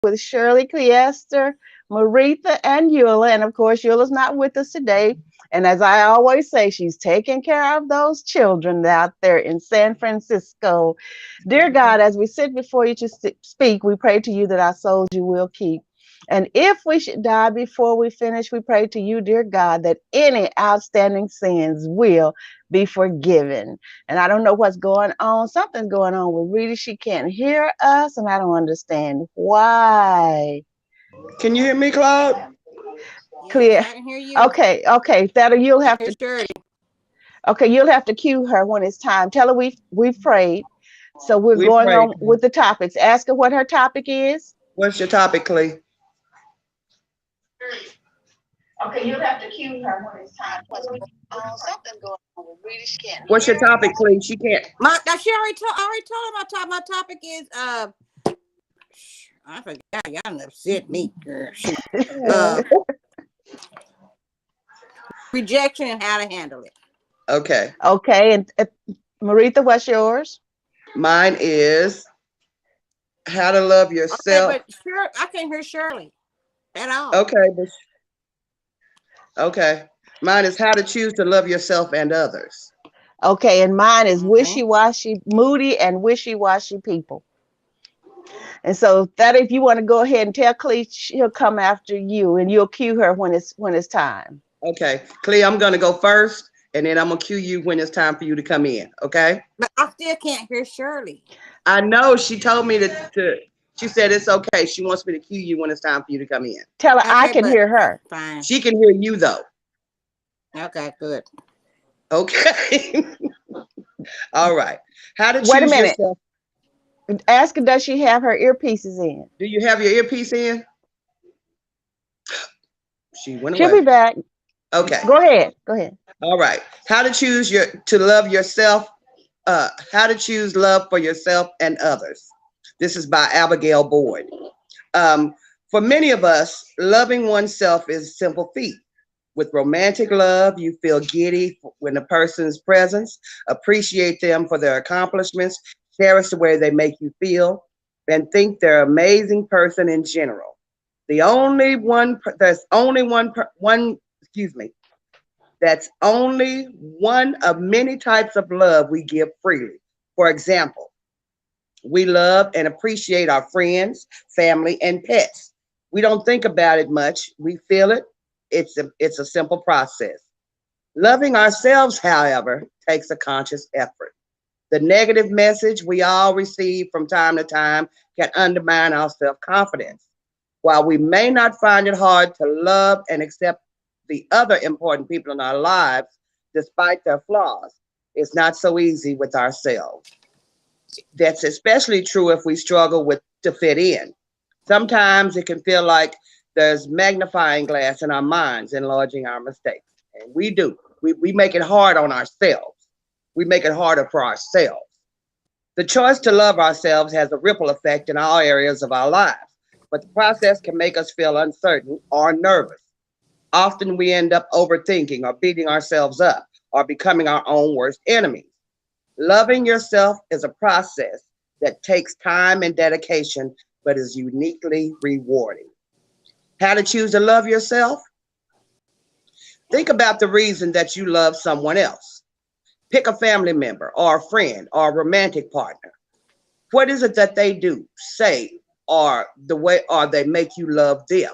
with Shirley, Cleester, Merethah, and Eula. And of course, Eula's not with us today. And as I always say, she's taking care of those children out there in San Francisco. Dear God, as we sit before you to speak, we pray to you that our souls you will keep. And if we should die before we finish, we pray to you, dear God, that any outstanding sins will be forgiven. And I don't know what's going on. Something's going on with Rita. She can't hear us, and I don't understand why. Can you hear me, Claude? Yes, Clear. I can hear you. Okay. That you'll I have hear to. Shirley. Okay, you'll have to cue her when it's time. Tell her we've prayed. So we're We going prayed. on with the topics. Ask her what her topic is. What's your topic, Clee? Okay, you'll have to cue her when it's time. Something going on with Rita. She can't What's your hear. topic, Clee? She can't. Now she already told. I already told her my top. My topic is I forgot. Y'all done upset me, girl. Shoot. Uh, rejection and how to handle it. Okay. Okay, and Maritha, what's yours? Mine is how to love Okay, yourself. but sure, I can't hear Shirley at all. Okay. Okay. Mine is how to choose to love yourself and others. Okay, and mine is Okay. wishy-washy, Moody and wishy-washy people. And so that if you want to go ahead and tell Clee, she'll come after you, and you'll cue her when it's time. Okay. Clee, I'm going to go first, and then I'm going to cue you when it's time for you to come in. Okay. But I still can't hear Shirley. I know she told me she said it's okay. She wants me to cue you when it's time for you to come in. Tell her I Okay, can but hear her. fine. She can hear you, though. Okay, good. Okay. All right. How to Wait a choose minute. yourself. Ask her, does she have her earpieces in? Do you have your earpiece in? She went She'll be away. back. Okay. Go ahead. Go ahead. All right. How to choose to love yourself. How to choose love for yourself and others. This is by Abigail Boyd. Um, for many of us, loving oneself is a simple feat. With romantic love, you feel giddy when the person's presence, appreciate them for their accomplishments, cherish the way they make you feel, and think they're an amazing person in general. The only one, there's only one, excuse me, that's only one of many types of love we give freely. For example, we love and appreciate our friends, family, and pets. We don't think about it much. We feel it. It's a simple process. Loving ourselves, however, takes a conscious effort. The negative message we all receive from time to time can undermine our self confidence. While we may not find it hard to love and accept the other important people in our lives, despite their flaws, it's not so easy with ourselves. That's especially true if we struggle with to fit in. Sometimes it can feel like there's magnifying glass in our minds, enlarging our mistakes. And we do. We make it hard on ourselves. We make it harder for ourselves. The choice to love ourselves has a ripple effect in all areas of our lives, but the process can make us feel uncertain or nervous. Often we end up overthinking or beating ourselves up or becoming our own worst enemies. Loving yourself is a process that takes time and dedication, but is uniquely rewarding. How to choose to love yourself? Think about the reason that you love someone else. Pick a family member or a friend or a romantic partner. What is it that they do, say, or the way or they make you love them?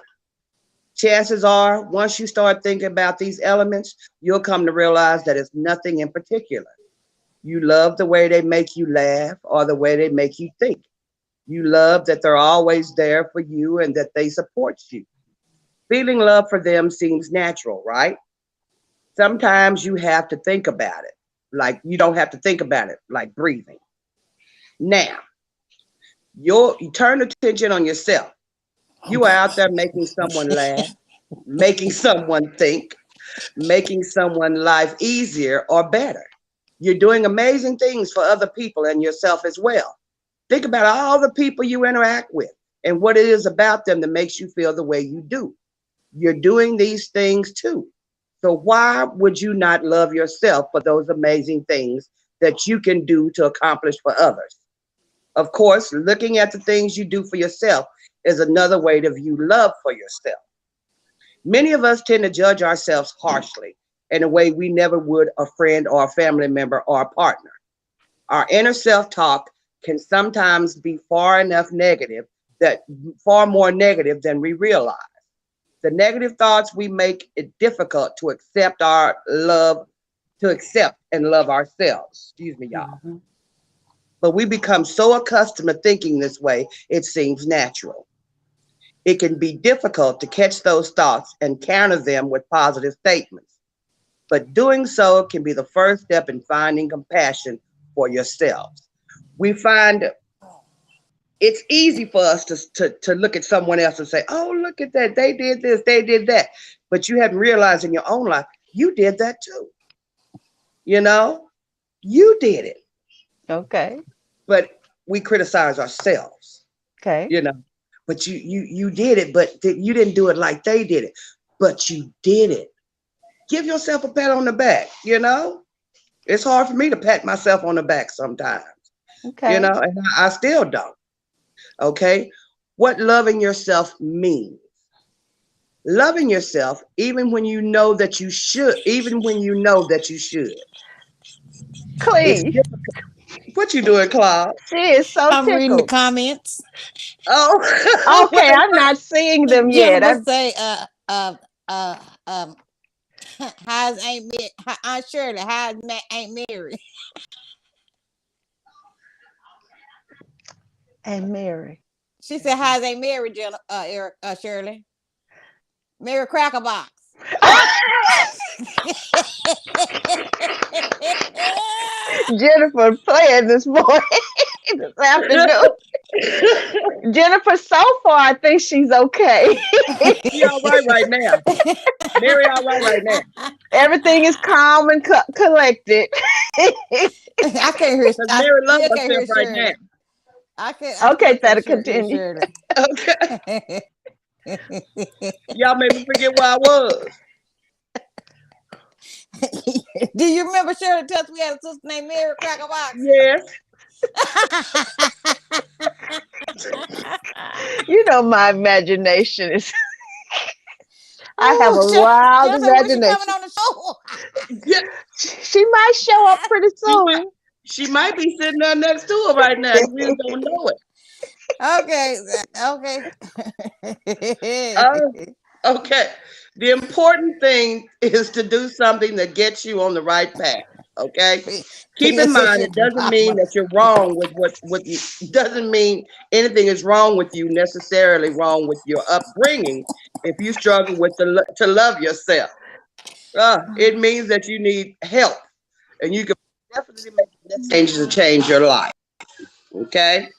Chances are, once you start thinking about these elements, you'll come to realize that it's nothing in particular. You love the way they make you laugh or the way they make you think. You love that they're always there for you and that they support you. Feeling love for them seems natural, right? Sometimes you have to think about it. Like you don't have to think about it, like breathing. Now, you turn attention on yourself. You are out there making someone laugh, making someone think, making someone's life easier or better. You're doing amazing things for other people and yourself as well. Think about all the people you interact with and what it is about them that makes you feel the way you do. You're doing these things too. So why would you not love yourself for those amazing things that you can do to accomplish for others? Of course, looking at the things you do for yourself is another way to view love for yourself. Many of us tend to judge ourselves harshly in a way we never would a friend or a family member or a partner. Our inner self-talk can sometimes be far more negative than we realize. The negative thoughts we make it difficult to accept and love ourselves. Excuse me, y'all. Mhm. But we become so accustomed to thinking this way, it seems natural. It can be difficult to catch those thoughts and counter them with positive statements. But doing so can be the first step in finding compassion for yourselves. We find it's easy for us to look at someone else and say, oh, look at that. They did this, they did that. But you haven't realized in your own life, you did that too. You know, you did it. Okay. But we criticize ourselves, Okay. you know. But you did it, but you didn't do it like they did it. But you did it. Give yourself a pat on the back, you know. It's hard for me to pat myself on the back sometimes, you Okay. know, and I still don't. Okay. What loving yourself means. Loving yourself, even when you know that you should, even when you know that you should. It's Clee. difficult. What you doing, Claude? She is so I'm reading the tickled. comments. Oh, Okay, I'm not seeing them yet. Jennifer say, how's Aunt Shirley? How's Aunt Mary? And Mary. She said, how's Aunt Mary, Shirley? Mary Cracker Box. Jennifer playing this morning, this afternoon. Jennifer, so far, I think she's okay. she all right now. Mary all right now. Everything is calm and collected. I can't hear. Because I Mary loves still can't herself hear right now. Shirley. I still Okay, that'll can't hear continue. Shirley. Okay. Y'all made me forget where I was. Do you remember Shirley tells we had a sister named Mary Cracker Box? Yes. You know, my imagination is, I have Ooh, a wild Jennifer, when she coming imagination. on the show? Yeah. She might show up pretty She might, soon. she might be sitting there next to her right now. You just don't know it. Okay, Oh, okay. okay. The important thing is to do something that gets you on the right path. Okay. Keep in Yes, mind, shit it to doesn't mean mama. that you're wrong with what you doesn't mean anything is wrong with you, necessarily wrong with your upbringing if you struggle with to love yourself. It means that you need help and you can definitely make the necessary changes to change your life. Okay.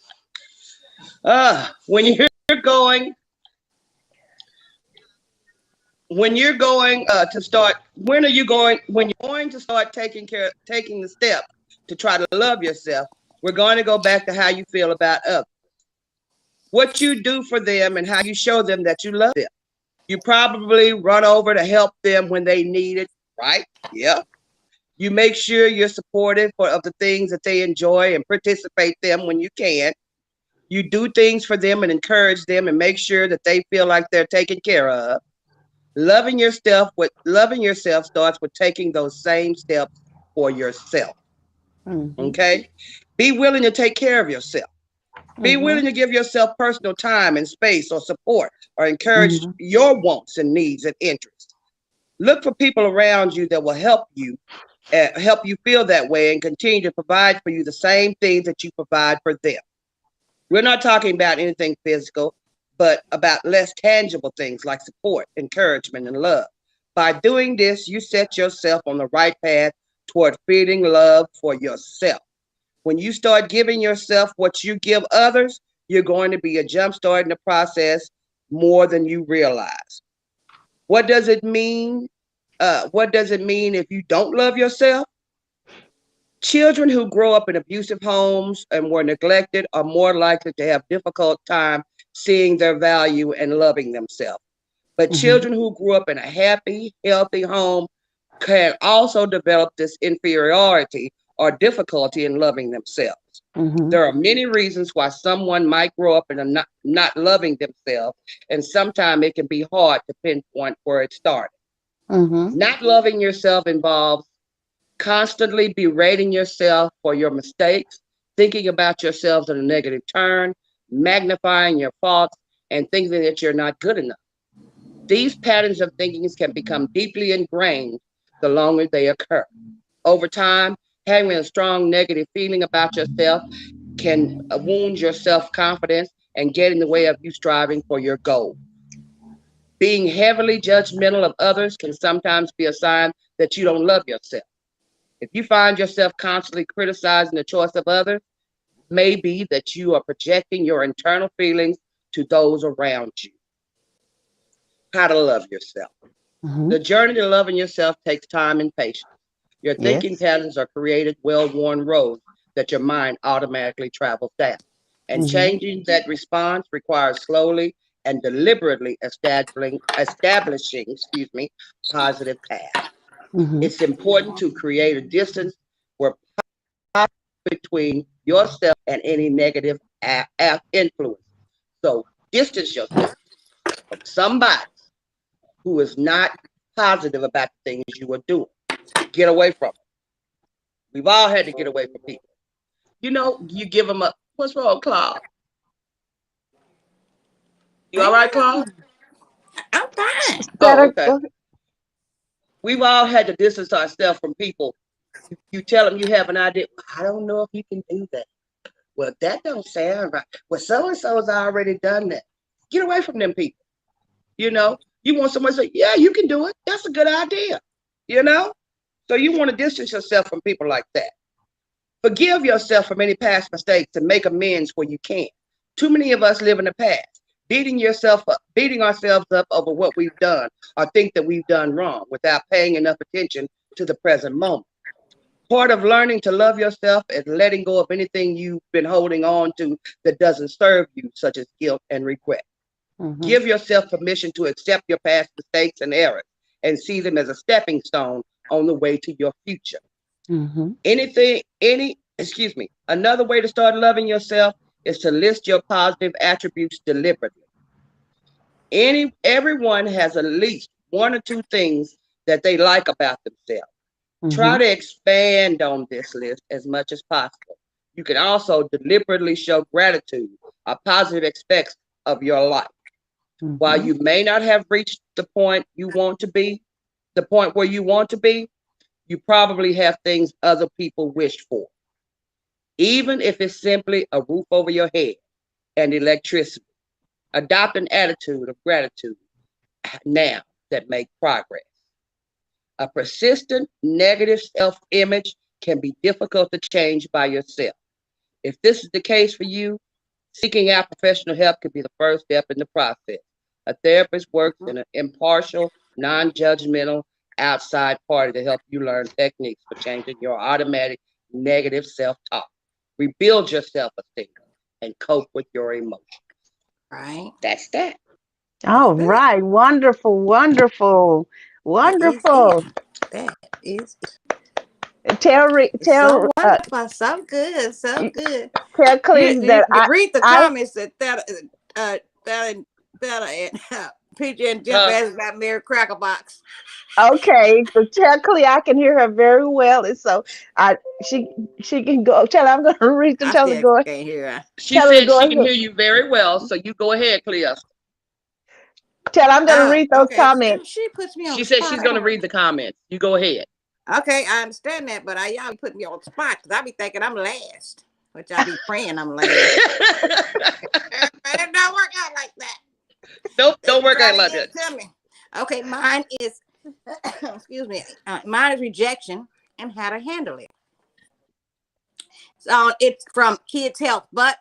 When you're going to start, when you're going to start taking the step to try to love yourself, we're going to go back to how you feel about others, what you do for them and how you show them that you love them. You probably run over to help them when they need it, right? Yeah. You make sure you're supportive of the things that they enjoy and participate them when you can. You do things for them and encourage them and make sure that they feel like they're taken care of. Loving yourself starts with taking those same steps for yourself. Hmm. Okay? Be willing to take care of yourself. Be Hmm. willing to give yourself personal time and space or support or encourage Hmm. your wants and needs and interests. Look for people around you that will help you feel that way and continue to provide for you the same things that you provide for them. We're not talking about anything physical, but about less tangible things like support, encouragement, and love. By doing this, you set yourself on the right path toward feeling love for yourself. When you start giving yourself what you give others, you're going to be a jump starting the process more than you realize. What does it mean? What does it mean if you don't love yourself? Children who grow up in abusive homes and were neglected are more likely to have difficult time seeing their value and loving themselves. But Hmm. children who grew up in a happy, healthy home can also develop this inferiority or difficulty in loving themselves. There are many reasons why someone might grow up in a not loving themselves, and sometimes it can be hard to pinpoint where it started. Not loving yourself involves constantly berating yourself for your mistakes, thinking about yourselves in a negative turn, magnifying your faults, and thinking that you're not good enough. These patterns of thinking can become deeply ingrained the longer they occur. Over time, having a strong negative feeling about yourself can wound your self confidence and get in the way of you striving for your goal. Being heavily judgmental of others can sometimes be a sign that you don't love yourself. If you find yourself constantly criticizing the choice of others, it may be that you are projecting your internal feelings to those around you. How to love yourself. The journey to loving yourself takes time and patience. Your thinking Yes. patterns are created well-worn roads that your mind automatically travels down. And changing that response requires slowly and deliberately establishing positive paths. It's important to create a distance where between yourself and any negative influence. So distance yourself from somebody who is not positive about the things you are doing. Get away from them. We've all had to get away from people. You know, you give them a, what's wrong, Claude? You all Ain't right, nothing. Claude? I'm fine. Oh, okay. We've all had to distance ourselves from people. You tell them you have an idea. I don't know if you can do that. Well, that don't sound right. Well, so-and-so has already done that. Get away from them people. You know, you want someone to say, yeah, you can do it. That's a good idea. You know? So you want to distance yourself from people like that. Forgive yourself for any past mistakes and make amends where you can. Too many of us live in the past, beating ourselves up over what we've done or think that we've done wrong without paying enough attention to the present moment. Part of learning to love yourself is letting go of anything you've been holding on to that doesn't serve you, such as guilt and regret. Give yourself permission to accept your past mistakes and errors and see them as a stepping stone on the way to your future. Another way to start loving yourself is to list your positive attributes deliberately. Everyone has at least one or two things that they like about themselves. Try to expand on this list as much as possible. You can also deliberately show gratitude or positive aspects of your life. While you may not have reached the point you want to be, the point where you want to be, you probably have things other people wish for. Even if it's simply a roof over your head and electricity. Adopt an attitude of gratitude now that make progress. A persistent negative self-image can be difficult to change by yourself. If this is the case for you, seeking out professional help could be the first step in the process. A therapist works in an impartial, non-judgmental, outside party to help you learn techniques for changing your automatic negative self-talk. Rebuild your self-esteem and cope with your emotions. Right. That's that. That's All that. right. Wonderful. Wonderful. That is it. Wonderful. That is it. It's Tell so wonderful. So good. So good. tell Clee You that read the I comments that and PJ and Jeff Huh? asked about Mary Cracker Box. okay. But tell Clee I can hear her very well, and so I she she can go. Tell her I'm going to read them. I Tell her to still go. can't hear her. She Tell her to said go she can ahead. hear you very well, so you go ahead, Clea. Tell her I'm going to Oh, read those okay. comments. She puts me on She the said spot. she's I going to don't. read the comments. You go ahead. Okay, I understand that, but y'all be putting me on the spot because I be thinking I'm last, which I be praying I'm last. But it don't work out like that. Nope, They don't be work trying out to like get that. it to me. Okay, mine is, excuse me, mine is rejection and how to handle it. So it's from Kids Health, but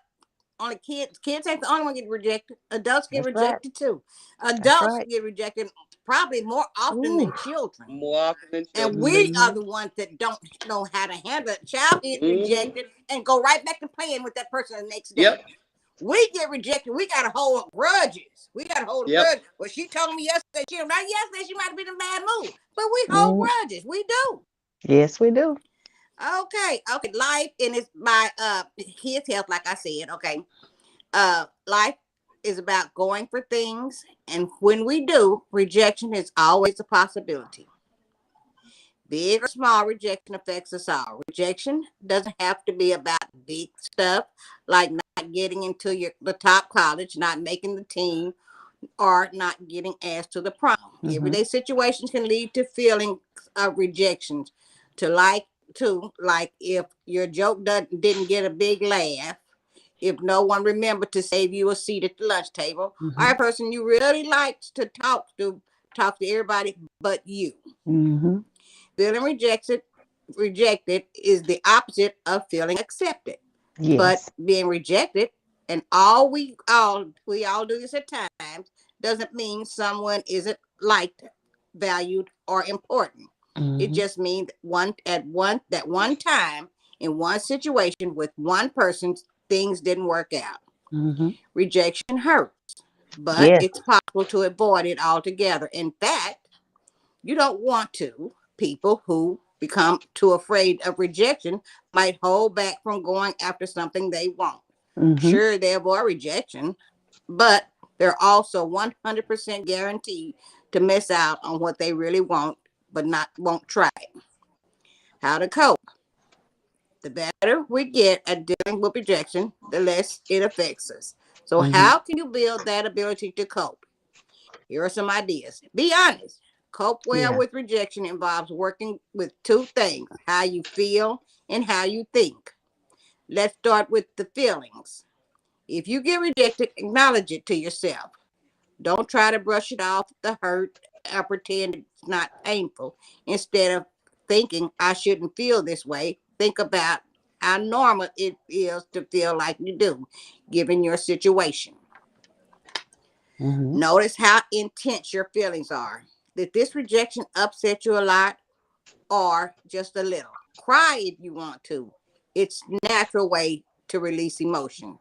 only kids ain't the only one get rejected. Adults get That's right. rejected too. That's Adults right. get rejected probably more often Ooh. than children. More often than And children. we are Mhm. the ones that don't know how to handle it. Child get Hmm. rejected and go right back to playing with that person the next day. Yep, We get rejected. We got to hold grudges. We got to hold a yep. grudge. Well, she told me yesterday, not yesterday, she might have been in a bad mood. But we hold Mm, grudges. We do. yes, we do. Okay, okay. Life and it's by his health, like I said. Okay. Life is about going for things, and when we do, rejection is always a possibility. Big or small, rejection affects us all. Rejection doesn't have to be about big stuff like not getting into the top college, not making the team, or not getting asked to the prom. Mm-hmm. Everyday situations can lead to feelings of rejections. To like if your joke didn't get a big laugh, if no one remembered to save you a seat at the lunch table, or Mm-hmm. a person you really liked to talk to everybody but you. Mm-hmm. Feeling rejected is the opposite of feeling accepted. But Yes. being rejected, and we all do this at times, doesn't mean someone isn't liked, valued, or important. It Mm-hmm. just means one time in one situation with one person, things didn't work out. Mm-hmm. Rejection hurts, but Yes. it's possible to avoid it altogether. In fact, you don't want to. People who become too afraid of rejection might hold back from going after something they want. Mm-hmm. Sure, they avoid rejection, but they're also 100% guaranteed to miss out on what they really want, but not won't try it. How to cope? The better we get at dealing with rejection, the less it affects us. So, Mm-hmm. how can you build that ability to cope? Here are some ideas. Be honest. Cope well Yeah. with rejection involves working with two things: how you feel and how you think. Let's start with the feelings. If you get rejected, acknowledge it to yourself. Don't try to brush it off the hurt or pretend it's not painful. Instead of thinking, I shouldn't feel this way, think about how normal it is to feel like you do, given your situation. Mm-hmm. Notice how intense your feelings are. Did this rejection upset you a lot or just a little? Cry if you want to. It's natural way to release emotion.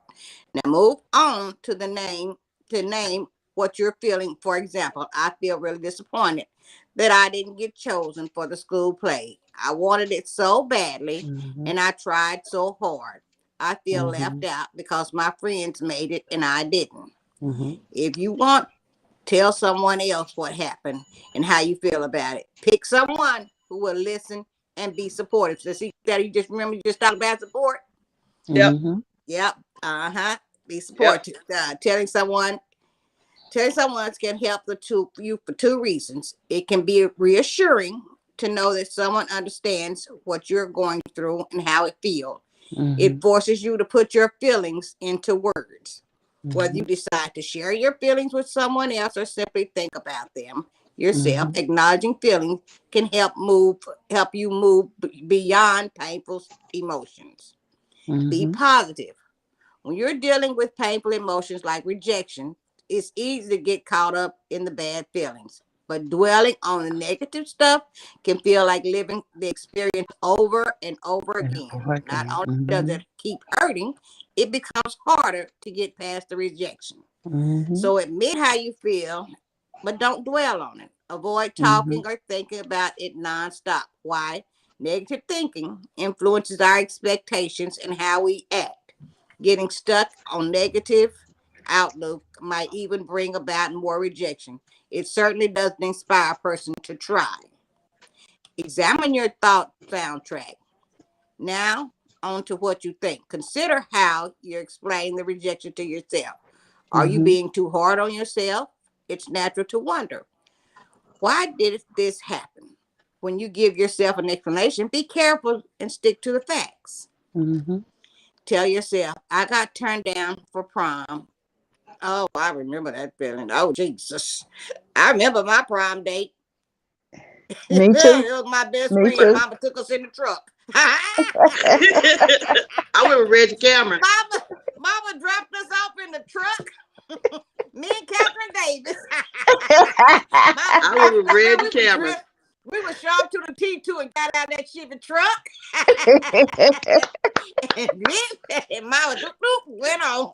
Now move on to name what you're feeling. For example, I feel really disappointed that I didn't get chosen for the school play. I wanted it so badly Mm-hmm. and I tried so hard. I feel Mm-hmm. left out because my friends made it and I didn't. Mm-hmm. If you want, tell someone else what happened and how you feel about it. Pick someone who will listen and be supportive. So see that you just remember you just talked about support? Yep. Mm-hmm. Yep. Uh-huh. Be Yep. supportive. Telling someone can help you for two reasons. It can be reassuring to know that someone understands what you're going through and how it feels. Mm-hmm. It forces you to put your feelings into words. Whether Mm-hmm. you decide to share your feelings with someone else or simply think about them yourself, Mm-hmm. acknowledging feelings can help you move beyond painful emotions. Be Mm-hmm. positive. When you're dealing with painful emotions like rejection, it's easy to get caught up in the bad feelings. But dwelling on the negative stuff can feel like living the experience over and over And again. over Not again. only does Mm-hmm. it keep hurting, it becomes harder to get past the rejection. Mm-hmm. So admit how you feel, but don't dwell on it. Avoid Mm-hmm. talking or thinking about it nonstop. Why? Negative thinking influences our expectations and how we act. Getting stuck on negative outlook might even bring about more rejection. It certainly doesn't inspire a person to try. Examine your thought soundtrack. Now, on to what you think. Consider how you explain the rejection to yourself. Are you Mm-hmm. being too hard on yourself? It's natural to wonder, why did this happen? When you give yourself an explanation, be careful and stick to the facts. Mm-hmm. Tell yourself, I got turned down for prom. Oh, I remember that feeling. Oh, Jesus. I remember my prom date. Me too. It was my best Me friend. too. Mama took us in the truck. I went with Reggie Cameron. Mama dropped us off in the truck. Me and Catherine Davis. Mama I went dropped with us. Man, Reggie we were Cameron. drip. We were sharp to the T2 and got out of that Chevy truck. And Mama went on.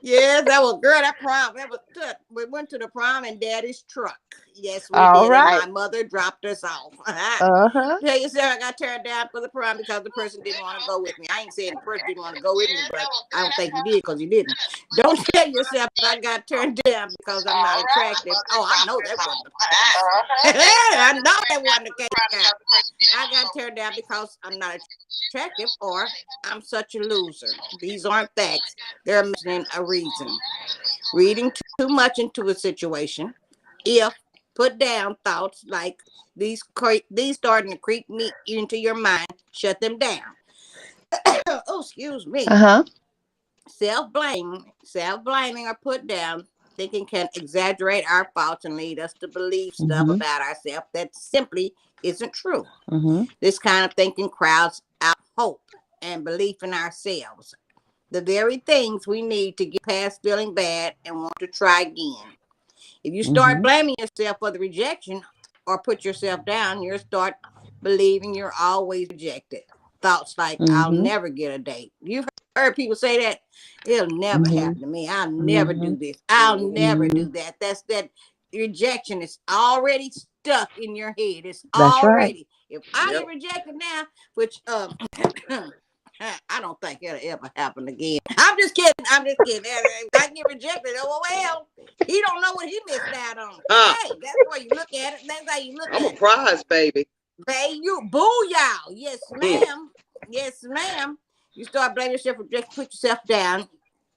Yes, that was girl. That prom. That was good. We went to the prom in Daddy's truck. Yes, we All did, and right. my mother dropped us off. Uh-huh. Tell yourself I got turned down for the prom because the person didn't want to go with me. I ain't saying the person didn't want to go with me, but I don't think he did because he didn't. Don't tell yourself I got turned down because I'm not attractive. Oh, I know that wasn't the case. I know that wasn't the case. Now. I got turned down because I'm not attractive or I'm such a loser. These aren't facts. They're imagining a reason. Reading too much into a situation. If put down thoughts like these starting to creep me into your mind, shut them down. Oh, excuse me. Uh-huh. Self blaming or put down thinking can exaggerate our faults and lead us to believe stuff Mm-hmm. about ourselves that simply isn't true. Mm-hmm. This kind of thinking crowds out hope and belief in ourselves, the very things we need to get past feeling bad and want to try again. If you start Mm-hmm. blaming yourself for the rejection or put yourself down, you'll start believing you're always rejected. Thoughts like, I'll Mm-hmm. never get a date. You've heard people say that. It'll never Mm-hmm. happen to me. I'll never Mm-hmm. do this. I'll never Mm-hmm. do that. That's that rejection is already stuck in your head. It's That's right. already. If I get Yep. rejected now, which I don't think it'll ever happen again. I'm just kidding. I'm just kidding. If I get rejected, oh well. He don't know what he missed out on. Huh. Hey, that's why you look at it. That's how you look I'm a at it. prize, baby. Babe, you booyah. Yes, Hmm. ma'am. Yes, ma'am. You start blaming yourself for rejecting, put yourself down.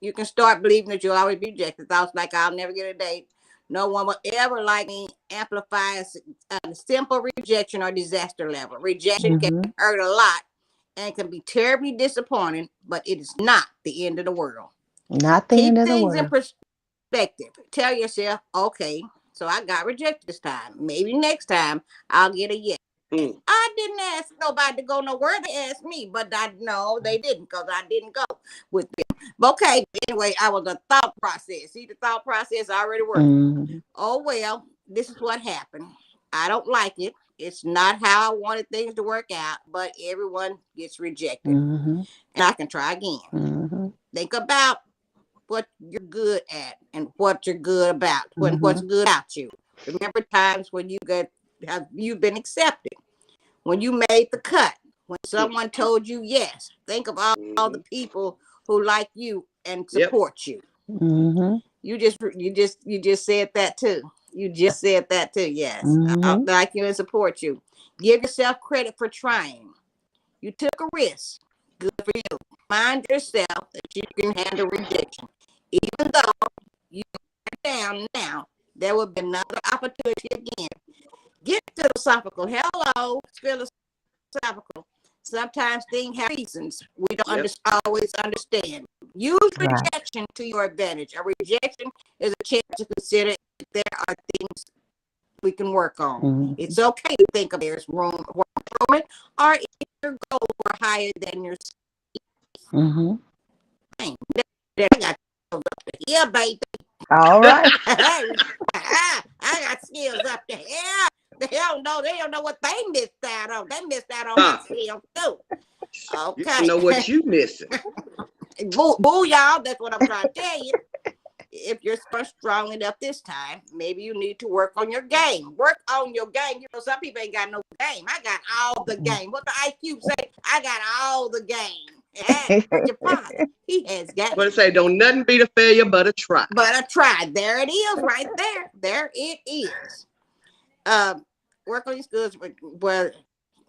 You can start believing that you'll always be rejected. Thoughts like I'll never get a date. No one will ever like me. Amplify a simple rejection or disaster level. Rejection can Mm-hmm. hurt a lot and can be terribly disappointing, but it is not the end of the world. Not the end Keep of the things in world. perspective. Tell yourself, okay, so I got rejected this time. Maybe next time I'll get a yes. Hmm. I didn't ask nobody to go nowhere. They asked me, but I no, they didn't because I didn't go with them. But okay, anyway, I was a thought process. See the thought process already working. Mm-hmm. Oh well, this is what happened. I don't like it. It's not how I wanted things to work out, but everyone gets rejected. Mm-hmm. And I can try again. Mm-hmm. Think about what you're good at and what you're good about, Mm-hmm. what's good about you. Remember times when you've been accepted, when you made the cut, when someone told you yes. Think of all the Mm-hmm. people who like you and Yep. support you. Mm-hmm. You just said that too. You just said that too. Yes, Mm-hmm. like you and support you. Give yourself credit for trying. You took a risk. Good for you. Remind yourself that you can handle rejection, even though you are down now. There will be another opportunity again. Get philosophical. Hello, philosophical. Sometimes things have reasons we don't Yep. always understand. Use Right. rejection to your advantage. A rejection is a chance to consider if there are things we can work on. Mm-hmm. It's okay to think of there's room for improvement or if your goals were higher than your Mm-hmm. thing. I got skills up to here, baby. All right. I got skills up to here. They don't know what they missed out on. They missed out on my Huh. skills too. You don't Okay. know what you missing. Boo, y'all. That's what I'm trying to tell you. If you're strong enough this time, maybe you need to work on your game. Work on your game. You know, some people ain't got no game. I got all the game. What the IQ say? I got all the game. Yeah, that's your father. He has got What it. it say? Don't nothing beat a failure but a try. But I tried. There it is, right there. There it is. Um, Work on your skills. Well,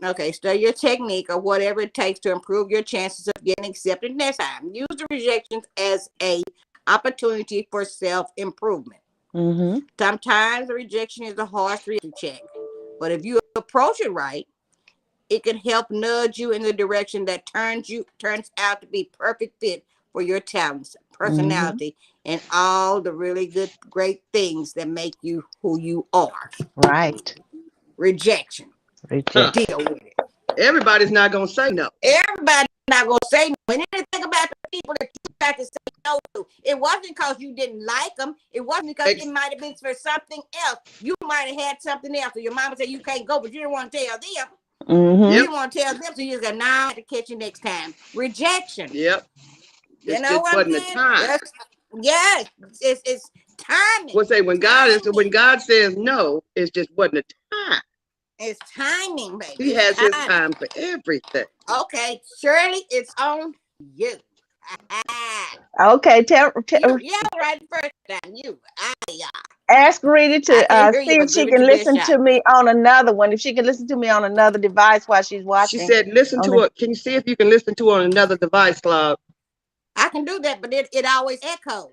okay, study your technique or whatever it takes to improve your chances of getting accepted next time. Use the rejections as a opportunity for self-improvement. Mm-hmm. Sometimes the rejection is a harsh reality check, but if you approach it right, it can help nudge you in the direction that turns out to be perfect fit for your talents, Mm-hmm. personality, and all the really good, great things that make you who you are. Right. Rejection. Huh. Rejection. Deal with it. Everybody's not gonna say no. Everybody not gonna say no. And anything about the people that you got to say no to, it wasn't because you didn't like them. It wasn't because it might have been for something else. You might have had something else. Or your mama said you can't go, but you didn't want to tell them. Mm-hmm. You didn't want to tell them, so you just got now to catch you next time. Rejection. Yep. You It know just what I'm wasn't the saying? time. Yes, it's timing. We'll say when God says no, it just wasn't the time. It's timing, baby. He has his time for everything. Okay, Shirley, it's on you. Okay, You right first time. ask Rita I to can't hear see you, if but she give it can your best listen shot. to me on another one. If she can listen to me on another device while she's watching. She said, listen to it. Can you see if you can listen to it on another device, Claude? I can do that, but it always echoes.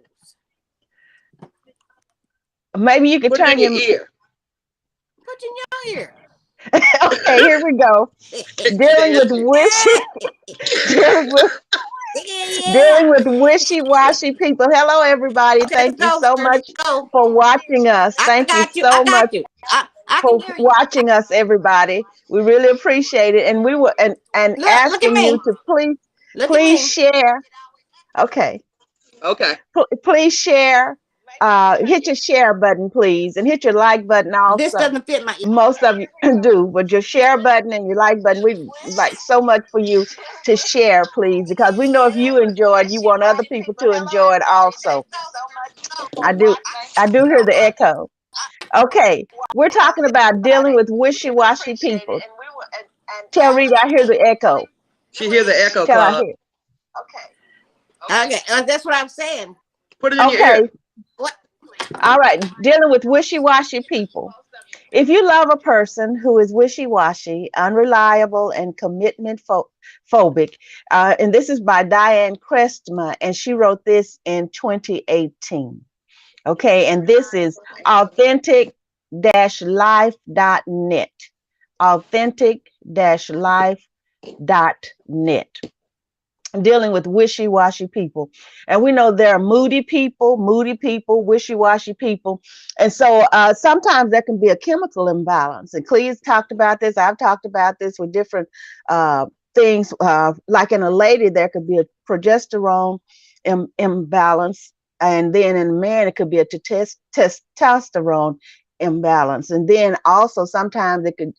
Maybe you could Put it turn in your your ear. Put in your ear. Okay, here we go. Dealing with dealing with wishy-washy people. Hello, everybody. Okay, Thank let's you go, so Shirley. much Go. for watching us. I Thank you got you. I so much got you. I can for hear you. watching us, everybody. We really appreciate it, and we were and Look at asking you me. to Look at please me. share. Okay, Okay. please share. Hit your share button, please, and hit your like button This also. doesn't fit my ear. Most of you do, but your share button and your like button, we like so much for you to share, please, because we know if you enjoy it, you want other people to enjoy it also. I do, I do hear the echo. Okay, we're talking about dealing with wishy-washy people. Tell Rita I hear the echo. She hear the echo, Tell I Claude. hear. Okay, that's what I'm saying. Put it in your ear. Okay, What? all right, dealing with wishy-washy people. If you love a person who is wishy-washy, unreliable, and commitment phobic, and this is by Diane Crestma, and she wrote this in 2018. Okay, and this is authentic-life.net. Authentic-life.net. Dealing with wishy-washy people, and we know there are moody people, wishy-washy people, and so sometimes there can be a chemical imbalance, and Clee's talked about this, I've talked about this with different things, like in a lady there could be a progesterone imbalance, and then in a man it could be a testosterone imbalance, and then also sometimes it could,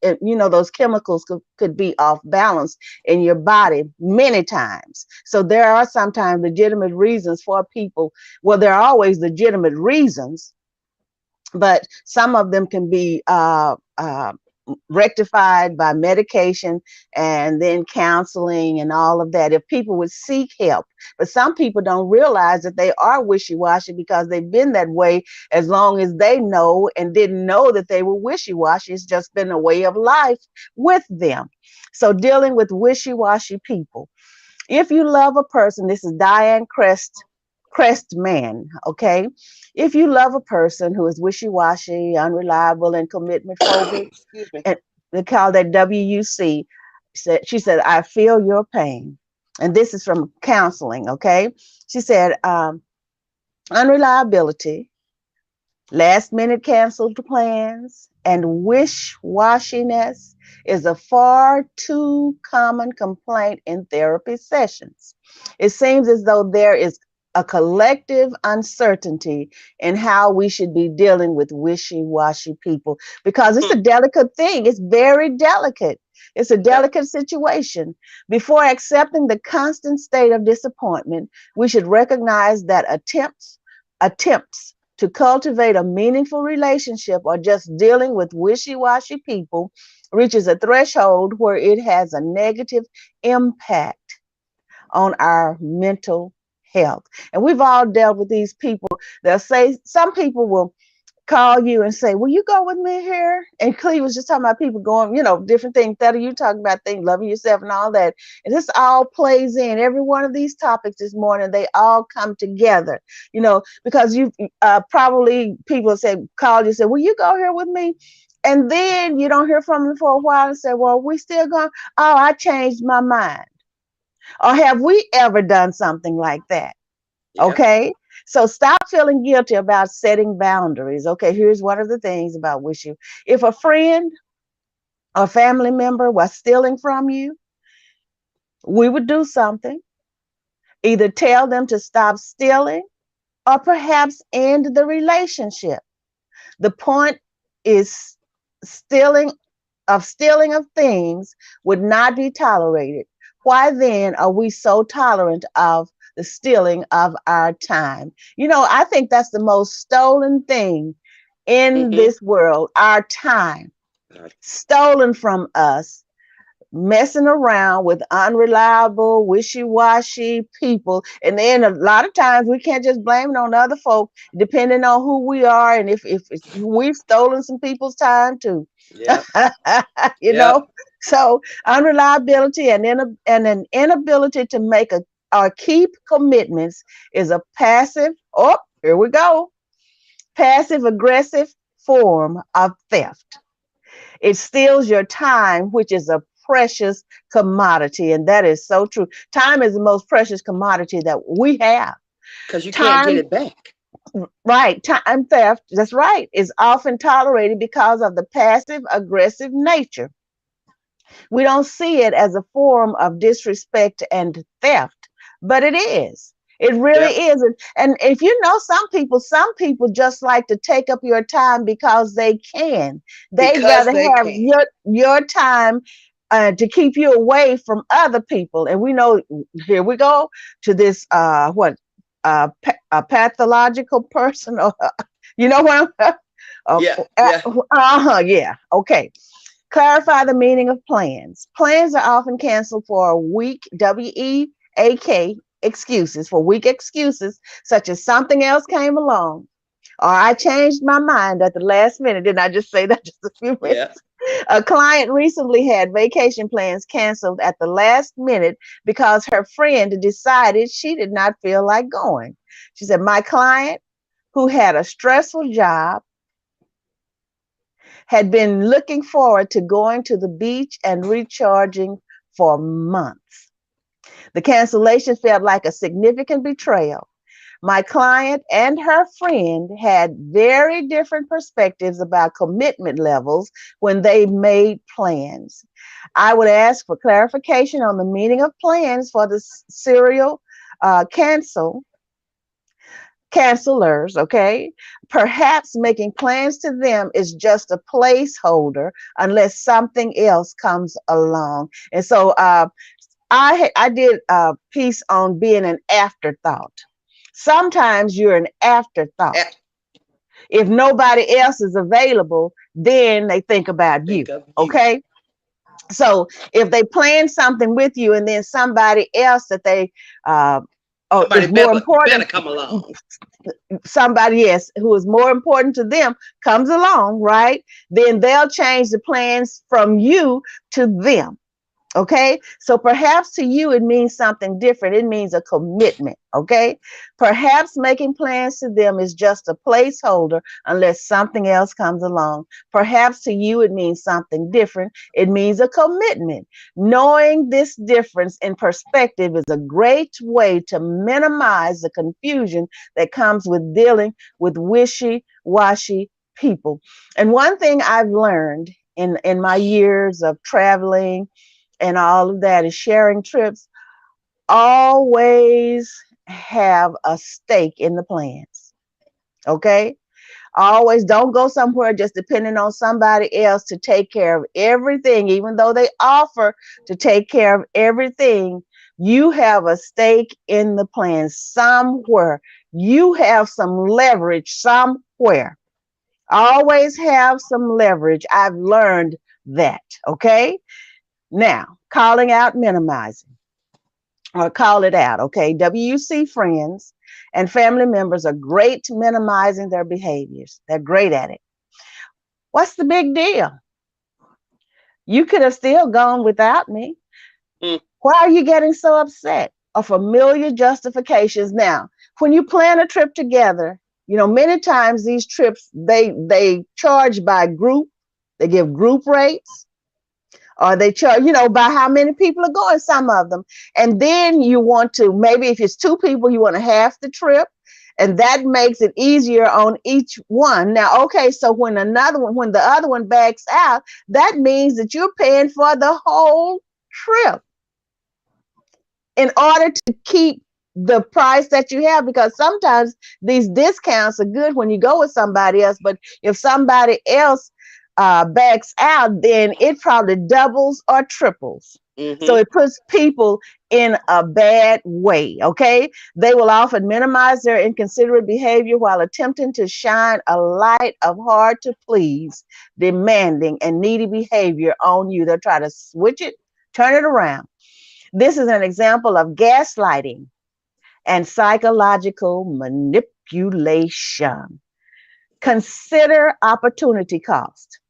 those chemicals could be off balance in your body many times. So there are sometimes legitimate reasons for people. Well, there are always legitimate reasons, but some of them can be rectified by medication and then counseling and all of that if people would seek help. But some people don't realize that they are wishy-washy because they've been that way as long as they know, and didn't know that they were wishy-washy. It's just been a way of life with them. So dealing with wishy-washy people. If you love a person, this is Diane Crestman, okay? If you love a person who is wishy-washy, unreliable, and commitment phobic, and they call that WUC, she said, I feel your pain. And this is from counseling, okay? She said, unreliability, last minute canceled plans, and wish-washiness is a far too common complaint in therapy sessions. It seems as though there is a collective uncertainty in how we should be dealing with wishy-washy people, because it's a delicate thing. It's very delicate. It's a delicate situation. Before accepting the constant state of disappointment, we should recognize that attempts to cultivate a meaningful relationship or just dealing with wishy-washy people reaches a threshold where it has a negative impact on our mental health. And we've all dealt with these people. They'll say, some people will call you and say, will you go with me here? And Clee was just talking about people going, different things. Theta, you talking about things, loving yourself and all that. And this all plays in. Every one of these topics this morning, they all come together, because you probably people say, call you, say, will you go here with me? And then you don't hear from them for a while and say, well, we still going, oh, I changed my mind. Or have we ever done something like that? Yeah. Okay. So stop feeling guilty about setting boundaries. Okay. Here's one of the things about wishy. If a friend or family member was stealing from you, We would do something, either tell them to stop stealing or perhaps end the relationship. The point is stealing stealing of things would not be tolerated. Why then are we so tolerant of the stealing of our time? I think that's the most stolen thing in Mm-hmm. this world, our time, Right. stolen from us, messing around with unreliable, wishy-washy people. And then a lot of times we can't just blame it on other folk, depending on who we are and if we've stolen some people's time too. Yep. you Yep. know, so unreliability and an inability to make a or keep commitments is a passive. Oh, here we go. Passive aggressive form of theft. It steals your time, which is a precious commodity. And that is so true. Time is the most precious commodity that we have. Because you can't get Time, it back. right, time theft, that's right, is often tolerated because of the passive aggressive nature. We don't see it as a form of disrespect and theft, but it is. It really Yep. is. And if you know some people just like to take up your time because they can. They'd Because rather they have can. your time to keep you away from other people. And we know, here we go to this, a pathological person, or you know what I'm, Yeah. Yeah. yeah, okay. Clarify the meaning of plans. Plans are often canceled for weak, WEAK, excuses, for weak excuses, such as something else came along, or I changed my mind at the last minute. Didn't I just say that just a few minutes? Yeah. A client recently had vacation plans canceled at the last minute because her friend decided she did not feel like going. She said, my client, who had a stressful job, had been looking forward to going to the beach and recharging for months. The cancellation felt like a significant betrayal. My client and her friend had very different perspectives about commitment levels when they made plans. I would ask for clarification on the meaning of plans for the serial cancel cancelers, okay? Perhaps making plans to them is just a placeholder unless something else comes along. And so I did a piece on being an afterthought. Sometimes you're an afterthought. Eh, If nobody else is available, then they think about you, think of you. okay? So if they plan something with you and then somebody else that they Somebody is more better important, come along. somebody else who is more important to them comes along, right? Then they'll change the plans from you to them. Okay, so perhaps to you it means something different. It means a commitment. Okay, perhaps making plans to them is just a placeholder unless something else comes along. Perhaps to you it means something different. It means a commitment. Knowing this difference in perspective is a great way to minimize the confusion that comes with dealing with wishy-washy people. And one thing I've learned in my years of traveling and all of that is sharing trips, always have a stake in the plans. Okay? Always don't go somewhere just depending on somebody else to take care of everything, even though they offer to take care of everything. You have a stake in the plan somewhere. You have some leverage somewhere. Always have some leverage. I've learned that. Okay? Now, calling out, minimizing, or call it out, okay? WUC friends and family members are great minimizing their behaviors. They're great at it. What's the big deal? You could have still gone without me. Mm. Why are you getting so upset? Or familiar justifications. Now, when you plan a trip together, many times these trips they charge by group. They give group rates, or they charge, by how many people are going, some of them. And then you want to, maybe if it's two people, you want to half the trip. And that makes it easier on each one. Now, okay, so when the other one backs out, that means that you're paying for the whole trip. in order to keep the price that you have, because sometimes these discounts are good when you go with somebody else, but if somebody else backs out, then it probably doubles or triples. So it puts people in a bad way. Okay, they will often minimize their inconsiderate behavior while attempting to shine a light of hard to please, demanding, and needy behavior on you. They'll try to switch it, turn it around. This is an example of gaslighting and psychological manipulation. Consider opportunity cost.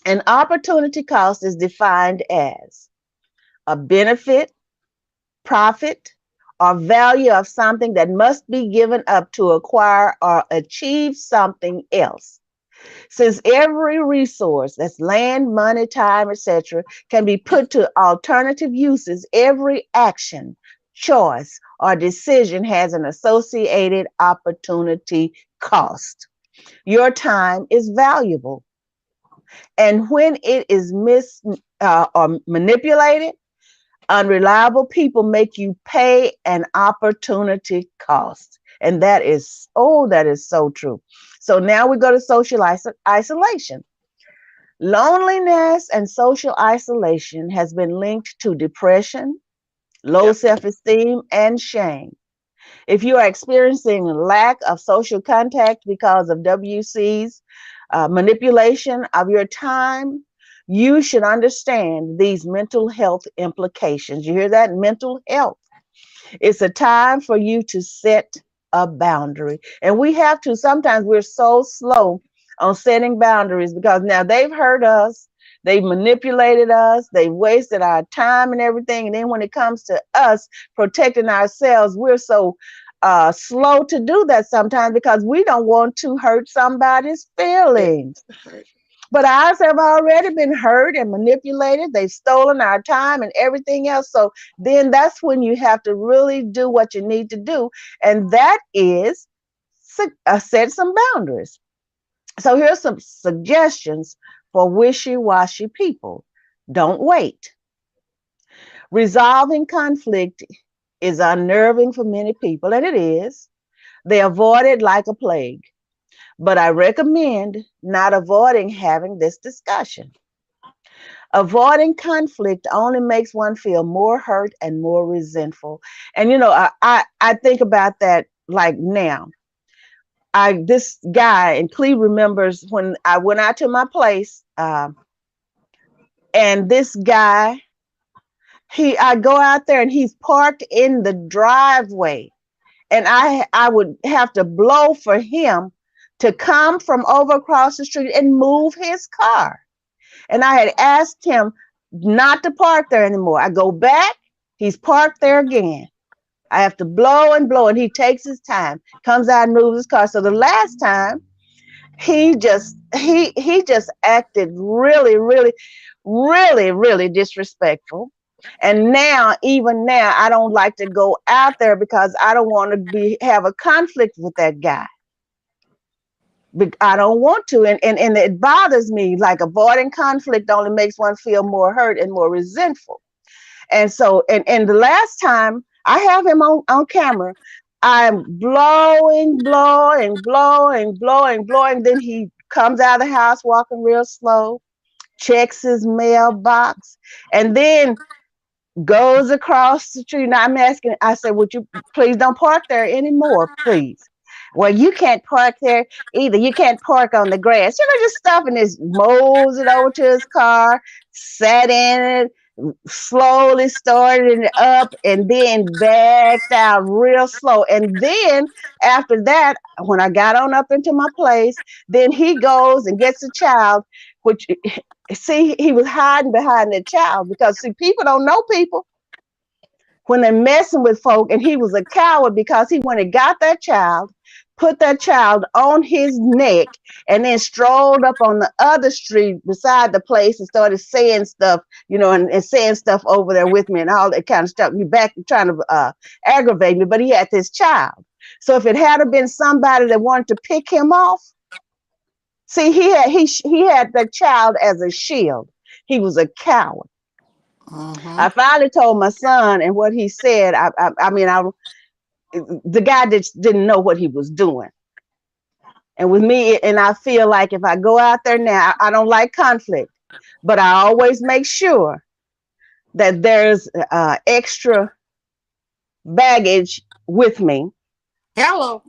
An opportunity cost is defined as a benefit, profit, or value of something that must be given up to acquire or achieve something else. Since every resource, that's land, money, time, etc., can be put to alternative uses, every action, choice, or decision has an associated opportunity cost. Your time is valuable. And when it is or manipulated, unreliable people make you pay an opportunity cost. And that is so true. So now we go to social isolation. Loneliness and social isolation has been linked to depression, low self-esteem, and shame. If you are experiencing lack of social contact because of WC's manipulation of your time, you should understand these mental health implications. You hear that? Mental health. It's a time for you to set a boundary. And we have to, sometimes we're so slow on setting boundaries because now they've hurt us, they've manipulated us, they've wasted our time and everything. And then when it comes to us protecting ourselves, we're so slow to do that sometimes because we don't want to hurt somebody's feelings. But ours have already been hurt and manipulated. They've stolen our time and everything else. So then that's when you have to really do what you need to do. And that is set some boundaries. So here's some suggestions for wishy-washy people. Don't wait. Resolving conflict is unnerving for many people, and it is. They avoid it like a plague. But I recommend not avoiding having this discussion. Avoiding conflict only makes one feel more hurt and more resentful. And you know, I think about that like now. This guy and Cleve remembers when I went out to my place, and this guy, I go out there and he's parked in the driveway, and I would have to blow for him to come from over across the street and move his car. And I had asked him not to park there anymore. I go back, he's parked there again. I have to blow and blow, and he takes his time, comes out and moves his car. So the last time, he just acted really, really, really, really disrespectful. And now, even now, I don't like to go out there because I don't want to have a conflict with that guy. I don't want to, and it bothers me. Like avoiding conflict only makes one feel more hurt and more resentful. And so, and the last time I have him on camera, I'm blowing, blowing, blowing, blowing, blowing. Then he comes out of the house walking real slow, checks his mailbox, and then goes across the street. And I'm asking, I said, would you please don't park there anymore, please? Well, you can't park there either. You can't park on the grass. Just stuff, and just mows it over to his car, sat in it, slowly started it up, and then backed out real slow. And then after that, when I got on up into my place, then he goes and gets a child, which see, he was hiding behind the child because see, people don't know people when they're messing with folk, and he was a coward because he went and got that child, put that child on his neck, and then strolled up on the other street beside the place and started saying stuff, and saying stuff over there with me and all that kind of stuff. He back trying to aggravate me, but he had this child. So if it had been somebody that wanted to pick him off, see, he had that child as a shield. He was a coward. Mm-hmm. I finally told my son, and what he said, I mean, the guy just didn't know what he was doing. And with me, and I feel like if I go out there now, I don't like conflict, but I always make sure that there's extra baggage with me Hello.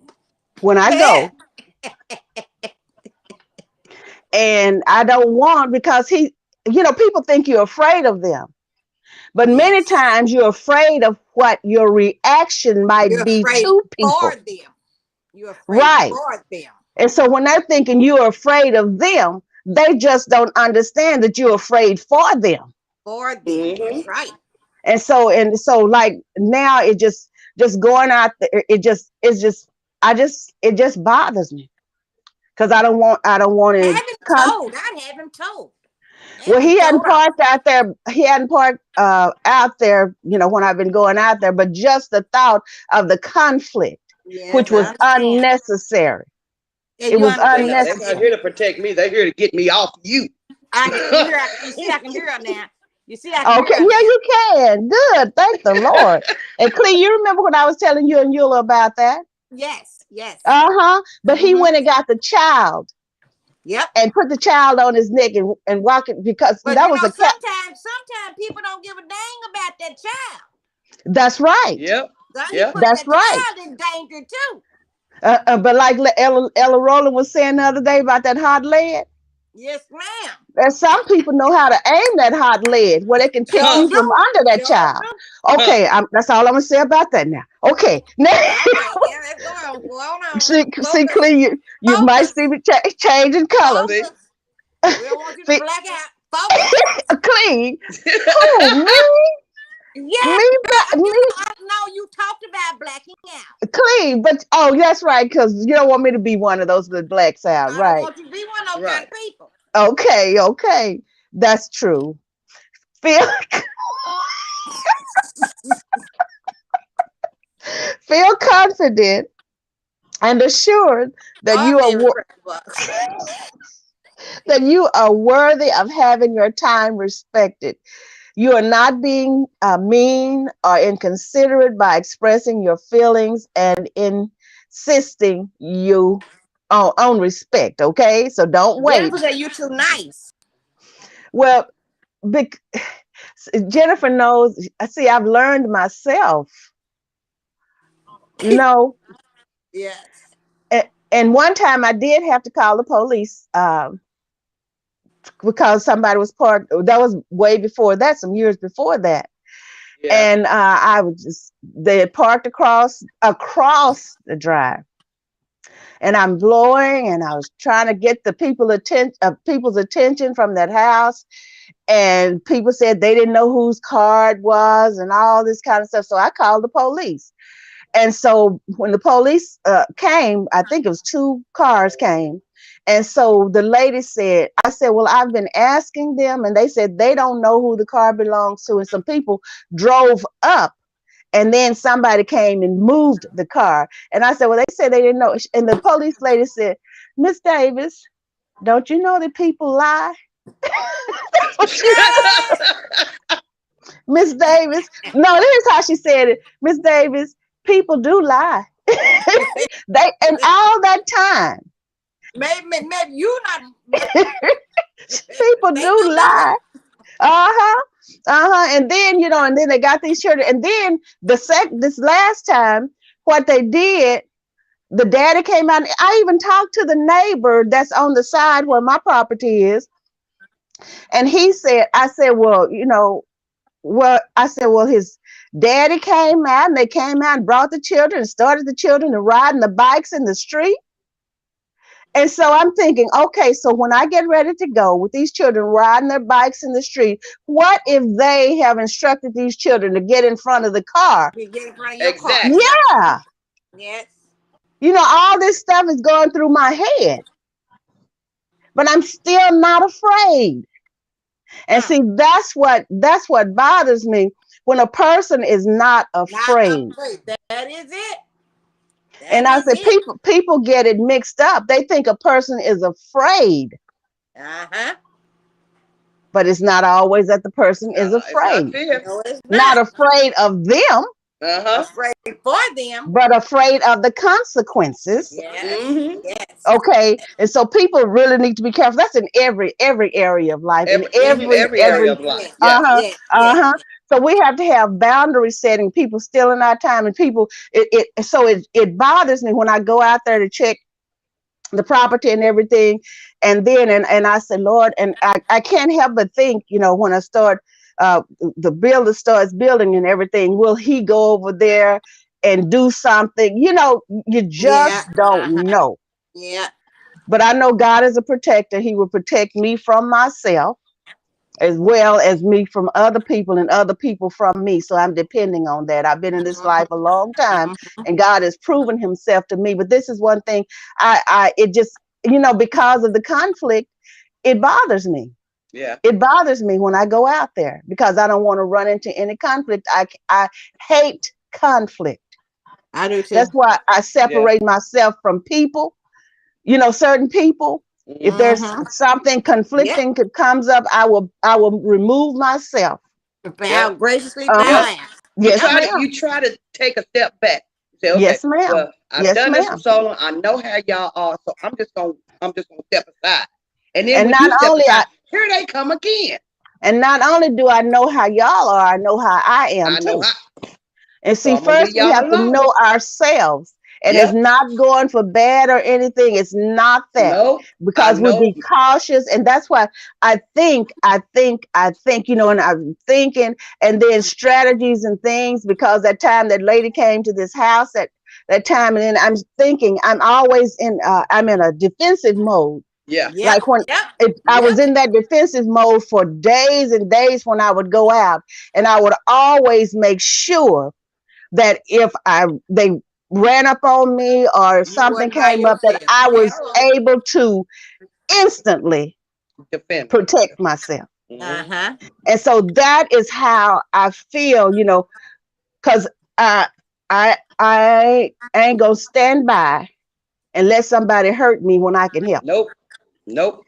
when I go. And I don't want, because people think you're afraid of them. But many Yes. times you're afraid of what your reaction might You're be afraid to for people. them. You're afraid Right. for them. And so when they're thinking you're afraid of them, they just don't understand that you're afraid for them. For them. Mm-hmm. That's right. And so like now it just going out there, it just bothers me because I don't want Have any him told. I'd have him told. Well, Have him he hadn't told off. parked out there. He hadn't parked out there, when I've been going out there. But just the thought of the conflict, Yes, which I was understand. unnecessary. And It you was understand. They're not unnecessary. here to protect me. They're here to get me off you. I can hear. You see, I can hear her now. You see, I can Okay, hear her yeah, now. you can. Good, thank the Lord. And Clee, you remember when I was telling you and Eula about that? Yes, yes. But he Mm-hmm. went and got the child Yep. and put the child on his neck and walk it because But that was a cat. sometimes people don't give a dang about that child. That's right. Yep. So he Yep. put That's that right. child in danger too. But like Ella Rowland was saying the other day about that hot lead, Yes, ma'am. and some people know how to aim that hot lead where they can pick Sure you do. from under that Sure child. do. Okay, that's all I'm gonna say about that now. Okay, now Okay, yeah, let's go on. Go on. see, Focus. Clee, you might Focus. see me changing colors. See? Focus. We don't want you to See, black out. Focus. Clee, who Yeah, me, me, I know you talked about blacking out. Clee? But oh, that's right, because you don't want me to be one of those that blacks out, I don't right? want you to be one of those kind Right. of people. Okay, that's true. Feel feel confident and assured that you are Ordinary bucks. that you are worthy of having your time respected. You are not being mean or inconsiderate by expressing your feelings and insisting you on respect. Okay, so don't wait. Jennifer said you too nice. Well, bec- Jennifer knows. See, I've learned myself. You know, Yes. and one time I did have to call the police. Because somebody was parked. That was way before that, some years before that. Yeah. And they had parked across the drive, and I'm blowing, and I was trying to get the people's attention from that house, and people said they didn't know whose car it was, and all this kind of stuff. So I called the police. And so when the police came, I think it was two cars came. And so the lady said, I said, well, I've been asking them, and they said they don't know who the car belongs to. And some people drove up, and then somebody came and moved the car. And I said, well, they said they didn't know. And the police lady said, Miss Davis, don't you know that people lie? That's what she said. Miss Davis. No, this is how she said it. Miss Davis, people do lie. They and all that time, Maybe you not. Maybe people they do do lie. Uh-huh. Uh-huh. And then, and then they got these children. And then this last time, what they did, the daddy came out. I even talked to the neighbor that's on the side where my property is. And I said, well, his daddy came out, and they came out and brought the children and started the children to riding the bikes in the street. And so I'm thinking, okay, so when I get ready to go with these children riding their bikes in the street, what if they have instructed these children to get in front of the car? You get in front of your car. Exactly. Yep. Yeah. Yes. All this stuff is going through my head, but I'm still not afraid. And Huh. see, that's what bothers me when a person is not Not afraid. afraid. That is it. And That I is said, it. people get it mixed up. They think a person is afraid. Uh huh. but it's not always that the person is It's not afraid. fear. No, it's Not not. afraid of them, Uh-huh. Afraid for them. but afraid of the consequences. Yes. Mm-hmm. Yes. Okay, and so people really need to be careful. That's in every area of life, in Every area every of life. Yes. Yeah. uh-huh, Yes. Yes. uh-huh. So we have to have boundary setting. People stealing our time, and people it bothers me when I go out there to check the property and everything, and then and I say, Lord, and I can't help but think, when I start the builder starts building and everything, will he go over there and do something? You Yeah. just don't Uh-huh. know. Yeah. But I know God is a protector. He will protect me from myself as well as me from other people and other people from me. So I'm depending on that. I've been in this life a long time, Mhm. and God has proven himself to me. But this is one thing it just, because of the conflict, it bothers me. Yeah. It bothers me when I go out there because I don't want to run into any conflict. I hate conflict. I do That's too. why I Yeah. separate myself from people, certain people. If Mm-hmm. there's Mm-hmm. something Yep. conflicting that comes up, I will remove myself. Yeah. How graciously Uh-huh. thou Yeah. art. You Yes, try Yep. to ma'am. you try to take a step back. Say, okay, Yes, ma'am. well, I've Yes, done this for ma'am. so long. I know how y'all are, so I'm just gonna step aside. And then And when not you step only aside, I here they come again. and not only do I know how y'all are, I know how I am I know too. how, And so see, I'm gonna leave first we y'all have to alone. know ourselves. And it's Yep. not going for bad or anything. It's not that. No, I Because we'll know. be cautious. And that's why I think, and I'm thinking, and then strategies and things, because that time that lady came to this house that time, and then I'm thinking, I'm in a defensive mode. Yeah. Yep. Like when Yep. I was Yep. in that defensive mode for days and days when I would go out, and I would always make sure that if they ran up on me or if You something wasn't by came up, that yourself. I was Hello. able to instantly Defend myself. protect myself. Mm-hmm. Uh-huh. And so that is how I feel, because I I ain't gonna stand by and let somebody hurt me when I can help it. Nope. Nope.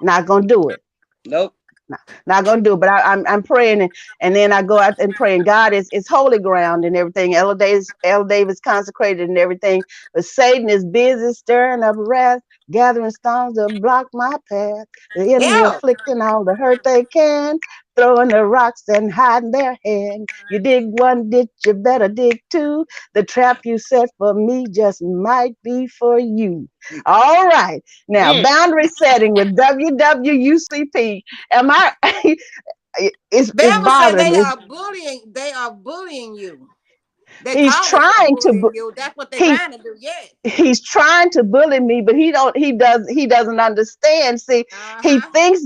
Not gonna do it. Nope. Not, not gonna do it. But I'm praying, and then I go out and pray. And God is holy ground and everything. El Davis consecrated and everything. But Satan is busy stirring up wrath, gathering stones to block my path. The enemy Help. afflicting all the hurt they can, throwing the rocks and hiding their hand. You dig one ditch, you better dig two. The trap you set for me just might be for you. All right. Now, Mm. boundary setting with WWUCP. Am I? It's Bama said bothering they me. are bullying. They are bullying you. They He's call themselves trying to bullying you. That's what they're he trying to do. Yes. he's trying to bully me, but he doesn't understand. See, he Uh-huh. thinks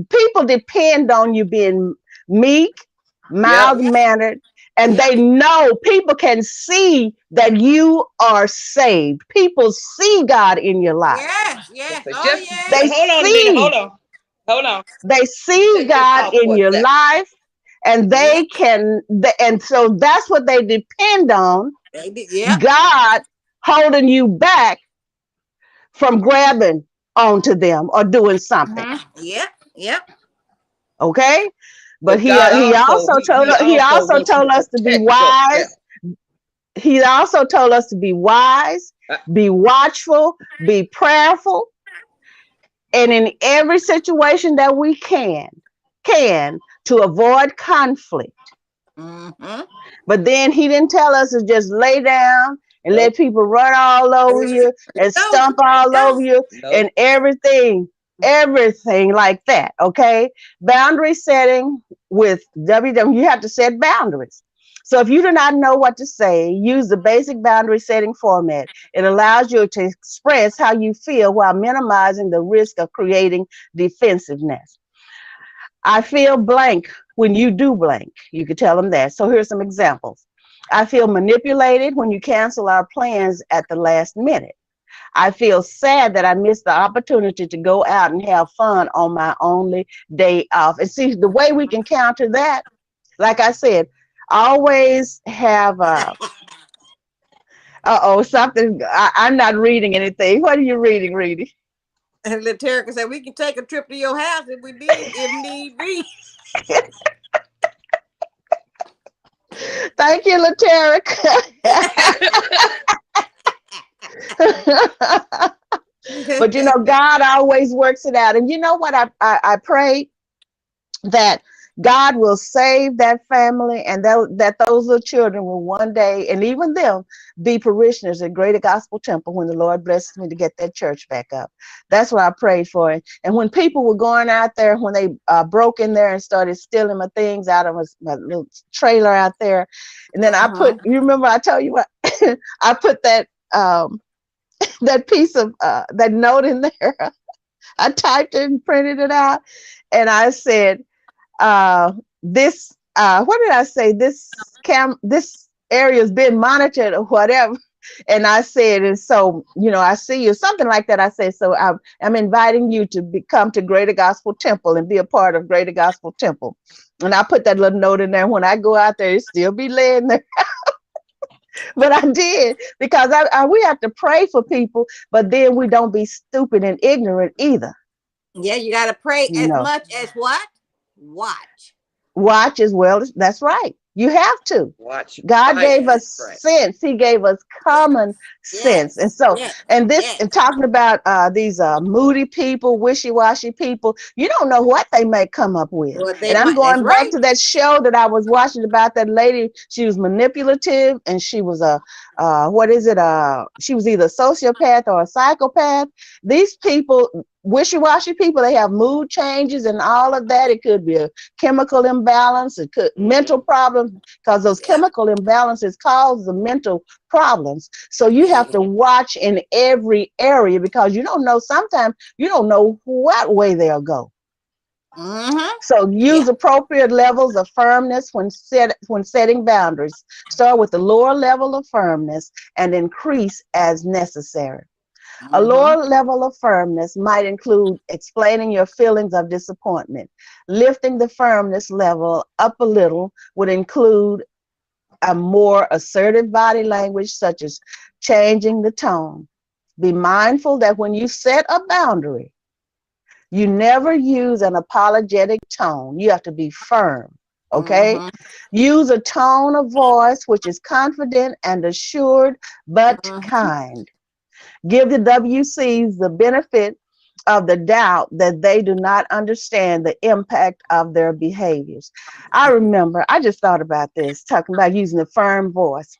people depend on you being meek, Yep. mild Yep. mannered, and Yep. they know people can see that you are saved. People see God in your life. Yes. Yes. Oh Just They yes. hold on a minute. see Hold on. they Let me see take this God off in for a your second. life, and Yep. and so that's what they depend on. They did. Yep. God holding you back from grabbing onto them or doing something. Mm-hmm. Yep. Yep. Okay, but But he God he also also told he us he also also wants you told to us to be protect yourself. wise. He also told us to be wise, Uh, be watchful, be prayerful, and in every situation that we can to avoid conflict. Mm-hmm. But then he didn't tell us to just lay down and let nope. people run all over you There and you go. stomp There you all over go. you Nope. and everything like that. Okay. Boundary setting with WW, you have to set boundaries. So if you do not know what to say, use the basic boundary setting format. It allows you to express how you feel while minimizing the risk of creating defensiveness. I feel blank when you do blank. You could tell them that. So here's some examples. I feel manipulated when you cancel our plans at the last minute. I feel sad that I missed the opportunity to go out and have fun on my only day off. And see, the way we can counter that, like I said, always have something. I'm not reading anything. What are you reading, Reedy? And Laterica said, we can take a trip to your house if need be. Thank you, Laterica. But God always works it out. And you know what? I pray that God will save that family, and that those little children will one day, and even them, be parishioners at Greater Gospel Temple when the Lord blesses me to get that church back up. That's what I prayed for. And when people were going out there, when they broke in there and started stealing my things out of my little trailer out there, and then you remember I told you what, I put that that piece of that note in there. I typed it and printed it out, and I said, this what did I say? This area has been monitored or whatever. And I said, and so, I see you, something like that. I said, so I'm inviting you to come to Greater Gospel Temple and be a part of Greater Gospel Temple. And I put that little note in there. When I go out there, it still be laying there. But I did, because we have to pray for people, but then we don't be stupid and ignorant either. Yeah, you got to pray as much as what? Watch as well. That's right. You have to. Watch. God gave us sense. He gave us common sense. And so, and talking about these Moody people, wishy-washy people, you don't know what they may come up with. And I'm going back to that show that I was watching about that lady. She was manipulative, and she was she was either a sociopath or a psychopath. These people, wishy-washy people, they have mood changes and all of that. It could be a chemical imbalance, it could mental problems, because those chemical imbalances cause the mental problems. So you have to watch in every area, because you don't know, sometimes you don't know what way they'll go. So use appropriate levels of firmness when setting boundaries. Start with the lower level of firmness and increase as necessary. A lower level of firmness might include explaining your feelings of disappointment. Lifting the firmness level up a little would include a more assertive body language, such as changing the tone. Be mindful that when you set a boundary, you never use an apologetic tone. You have to be firm, okay? Use a tone of voice which is confident and assured, but kind. Give the WCs the benefit of the doubt that they do not understand the impact of their behaviors. I remember, I just thought about this, talking about using a firm voice.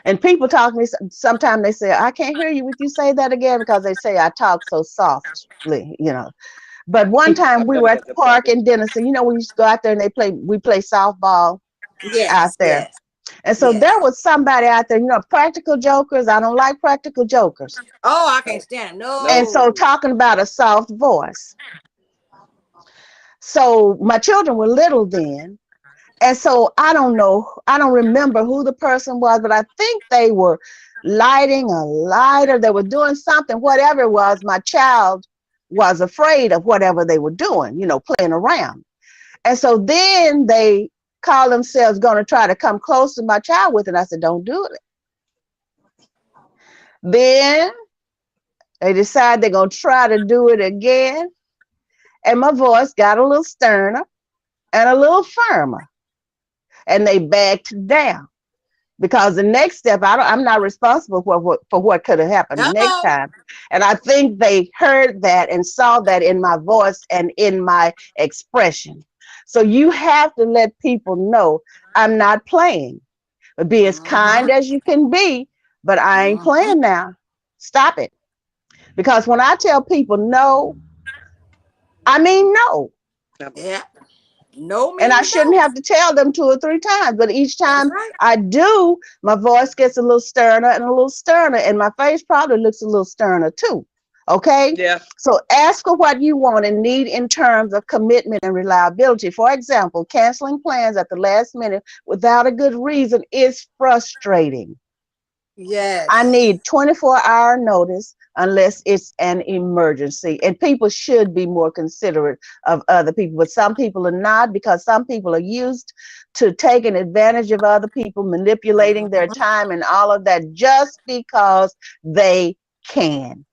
And people talk to me, sometimes they say, I can't hear you. Would you say that again? Because they say I talk so softly, But one time we were at the park in Denison. We used to go out there and we play softball out there. Yes. And so there was somebody out there, practical jokers. I don't like practical jokers. Oh, I can't stand it. No. And so talking about a soft voice. So my children were little then. And so I don't remember who the person was, but I think they were lighting a lighter. They were doing something, whatever it was. My child was afraid of whatever they were doing, playing around. And so then they call themselves going to try to come close to my child with it. And I said, don't do it. Then they decide they're going to try to do it again. And my voice got a little sterner and a little firmer. And they backed down. Because the next step, I'm not responsible for what could have happened the next time. And I think they heard that and saw that in my voice and in my expression. So you have to let people know I'm not playing. But be as kind as you can be, but I ain't playing now. Stop it. Because when I tell people no, I mean no. Yeah. No, and I shouldn't have to tell them 2 or 3 times, but each time I do, my voice gets a little sterner and a little sterner, and my face probably looks a little sterner too. Okay? Yeah. So ask for what you want and need in terms of commitment and reliability. For example, canceling plans at the last minute without a good reason is frustrating. Yes. I need 24-hour notice unless it's an emergency. And people should be more considerate of other people, but some people are not, because some people are used to taking advantage of other people, manipulating their time and all of that just because they can.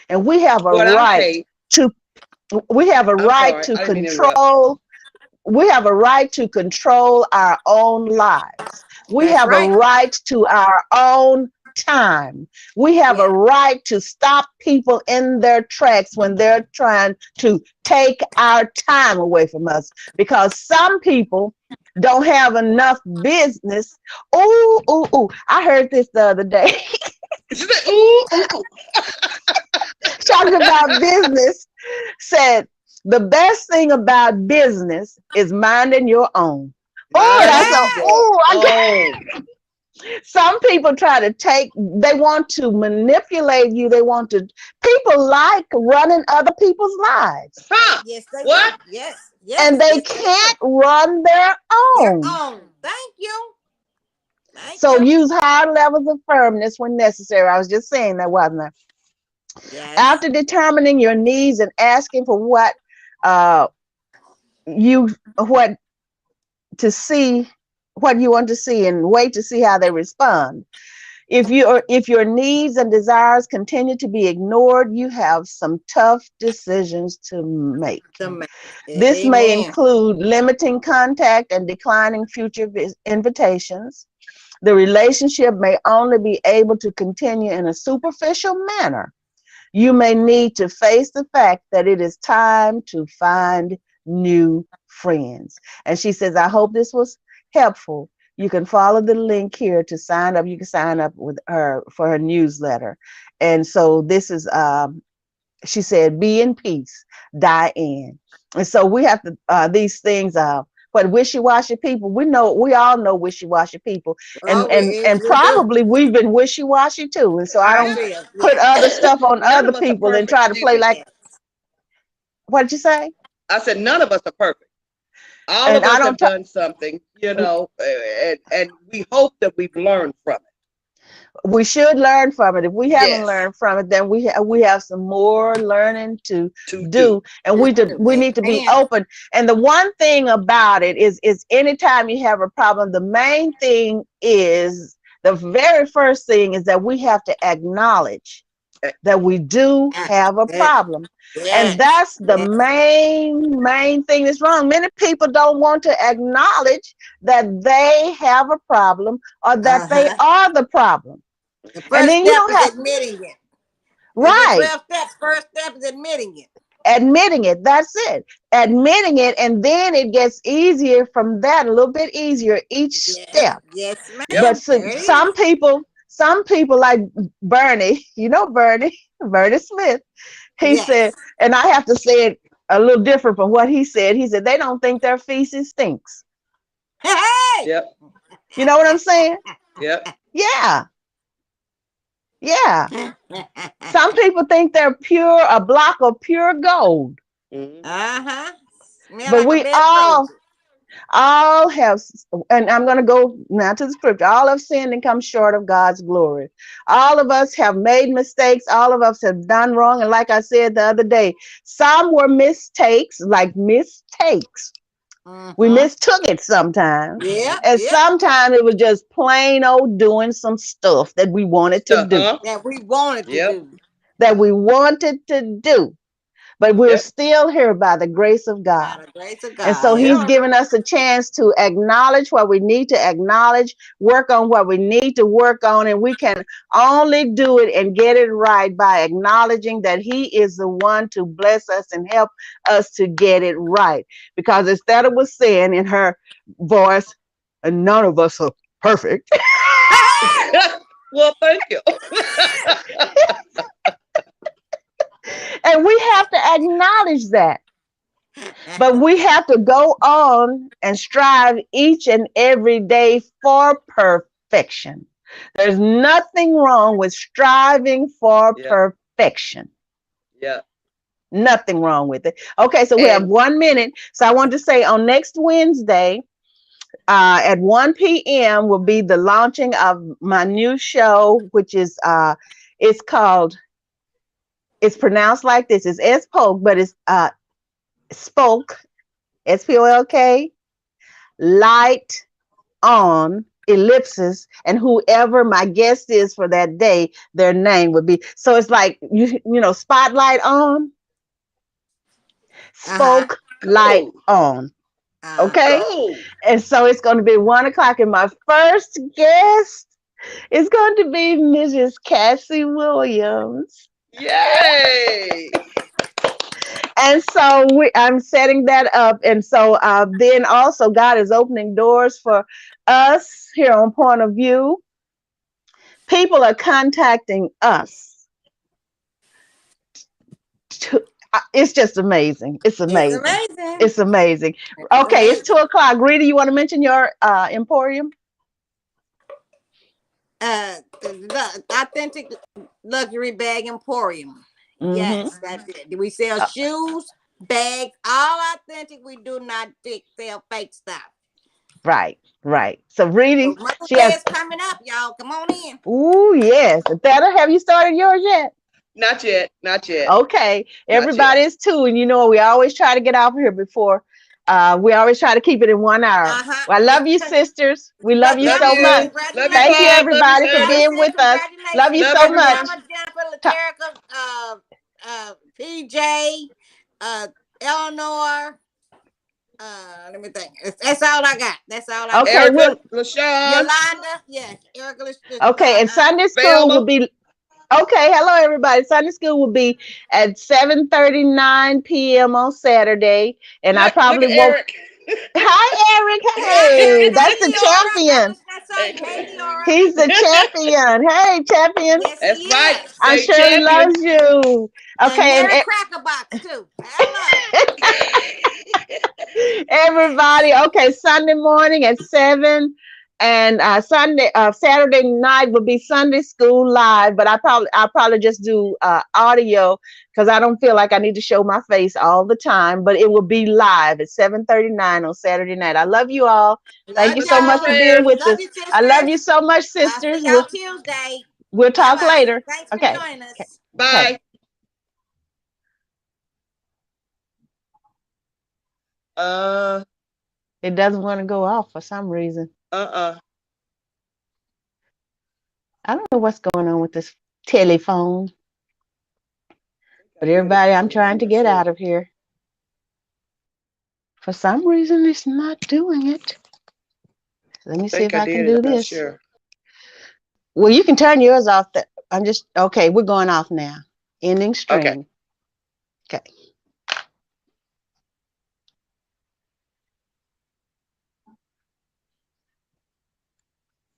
And we have a What I right say, to we have a I'm right sorry, to I didn't mean to interrupt. control we have a right to control our own lives. We That's have a right. right to our own time. We have a Yeah. right to stop people in their tracks when they're trying to take our time away from us, because some people don't have enough business. Ooh, ooh, ooh. I heard this the other day She said, ooh, ooh. talking about business. Said the best thing about business is minding your own. Oh, that's a Minding your oh, own. some people try to take, they want to manipulate you. They want to, people like running other people's lives Huh? Yes, they What? do. Yes, and yes, they yes, they do. can't run their Their own. own. Thank you. Thank So you. use high levels of firmness when necessary. I was just saying that, wasn't I? Yes. After determining your needs and asking for uh, you, what to see, what you want to see, and wait to see how they respond. If your needs and desires continue to be ignored, you have some tough decisions to make. The man. This may Amen. include limiting contact and declining future invitations. The relationship may only be able to continue in a superficial manner. You may need to face the fact that it is time to find new friends. And she says, I hope this was helpful. You can follow the link here to sign up. You can sign up with her for her newsletter. And so this is, she said, be in peace, Diane. And so we have to, these things, but wishy-washy people, we all know wishy-washy people, and Oh, we, and yes, and we do. probably we've been wishy-washy too. And so I I don't Yeah. feel. put Yes. other stuff on None other of us are people and perfect. try to Excuse play me. like, Yes. what'd you say? I said none of us are perfect. All And of I us don't have t- done something, and we hope that we've learned from we should learn from it. If we it. haven't Yes, learned from it, then we have some more learning to to do. do, and we need to be Amen. open. And the one thing about it is anytime you have a problem, the main thing is, the very first thing is that we have to acknowledge Eh, that we do have a Yes. problem. And Yes. that's the Yes. main thing that's wrong. Many people don't want to acknowledge that they have a problem or that they Uh-huh. are the problem. The And first then you step don't is have, admitting it. There's the right, 12 steps. First step is admitting it. admitting it. That's it. Admitting it. And then it gets easier from that, a little bit easier each Yes. step. Yes, yep. But ma'am. There it is. some people like Bernie, Bernie, Bernie Smith, he said, Yes. and I have to say it a little different from what he said. He said, they don't think their feces stinks. Hey! Yep. You know what I'm saying? Yep. Yeah. Yeah. Uh-huh. Some people think they're a block of pure gold. Hmm. Smell But like a we bed of all roses. all have, and I'm going to go now to the scripture. All have sinned and come short of God's glory. All of us have made mistakes. All of us have done wrong. And like I said the other day, some were mistakes, like mistakes. We Mm-hmm. mistook it sometimes. Yep, And yep. sometimes it was just plain old doing some stuff that we wanted to Stuff, do, huh? That we wanted to Yep. do. that we wanted to do. But we're Yep. still here by the grace of God. By the grace of And so God. Yep. he's Yeah. given us a chance to acknowledge what we need to acknowledge, work on what we need to work on. And we can only do it and get it right by acknowledging that he is the one to bless us and help us to get it right. Because instead of was saying in her voice, and none of us are perfect. Hey! Well, thank you. And we have to acknowledge that. But we have to go on and strive each and every day for perfection. There's nothing wrong with striving for Yep. perfection. Yep. Nothing wrong with it. Okay, so we have And 1 minute. So I want to say on next Wednesday at 1 p.m. will be the launching of my new show, which is it's called, it's pronounced like this. It's S Polk, but it's Spoke, Spolk, Light on ellipses, and whoever my guest is for that day, their name would be. So it's like spotlight on, Uh-huh. spoke light Cool. on. Uh-huh. Okay. Cool. And so it's going to be 1 o'clock, and my first guest is going to be Mrs. Cassie Williams. Yay. And so I'm setting that up. And so then also, God is opening doors for us here on Point of View. People are contacting us. It's just amazing. It's It's amazing. amazing. It's amazing. It's Okay, it's amazing. 2 o'clock. Rita, you want to mention your emporium? The authentic luxury bag emporium. Mm-hmm. Yes, that's it. We sell shoes, bags, all authentic. We do not sell fake stuff. Right, right. So So Rita, Mother's she Day has. is coming up, y'all. Come on in. Ooh, yes. Theta, have you started yours yet? Not yet. Not yet. Okay, Not yet. everybody is too, and we always try to get off here before. We always try to keep it in 1 hour. Uh-huh. Well, I love you, sisters. We love you Love so Jennifer, much. you. Love you, Thank you, congratulations. Bob. Love you, everybody, for Sarah. being Allison, with us. Love you congratulations. Love so much. everybody. Alabama, Jennifer, Laterica, PJ, Eleanor. Let me think. That's all I got. That's all I got. Okay, Erica, well, LaShawn, Yolanda, yes. Erica, okay, and Sunday school will Velma. be. Okay, hello everybody. Sunday school will be at 7:39 p.m. on Saturday, and I Look probably at won't. Eric. Hi, Eric. Hi, Hey, Eric. that's Hey, the Leora. I champion. was I saw Hey. you. Hey, Leora. He's the champion. Hey, champion. Yes, That's he right. is. I'm State Shirley champion. loves you. And Okay, and Mary Cracker Box, too. Hello. everybody. Okay, Sunday morning at 7, and Saturday night will be Sunday school live. But I'll probably just do audio because I don't feel like I need to show my face all the time. But it will be live at 7:39 on Saturday night. I love you all. Thank Love you Send so our much for y'all. being prayers. with Love us. you, I love you sisters. so much, I'll see sisters. y'all We'll Tuesday. we'll Bye talk bye. later. Thanks for Okay. joining Okay. us. Okay. Bye. Uh, It doesn't want to go off for some reason. uh-uh. I don't know what's going on with this telephone. I But did it everybody, I'm before, but trying I'm to not get sure. out of here. For some reason, it's not doing it. Let me I see think if I I can did it. do I'm not this. sure. Well, you can turn yours off. I'm just, okay, we're going off now. Ending Okay. stream. Okay.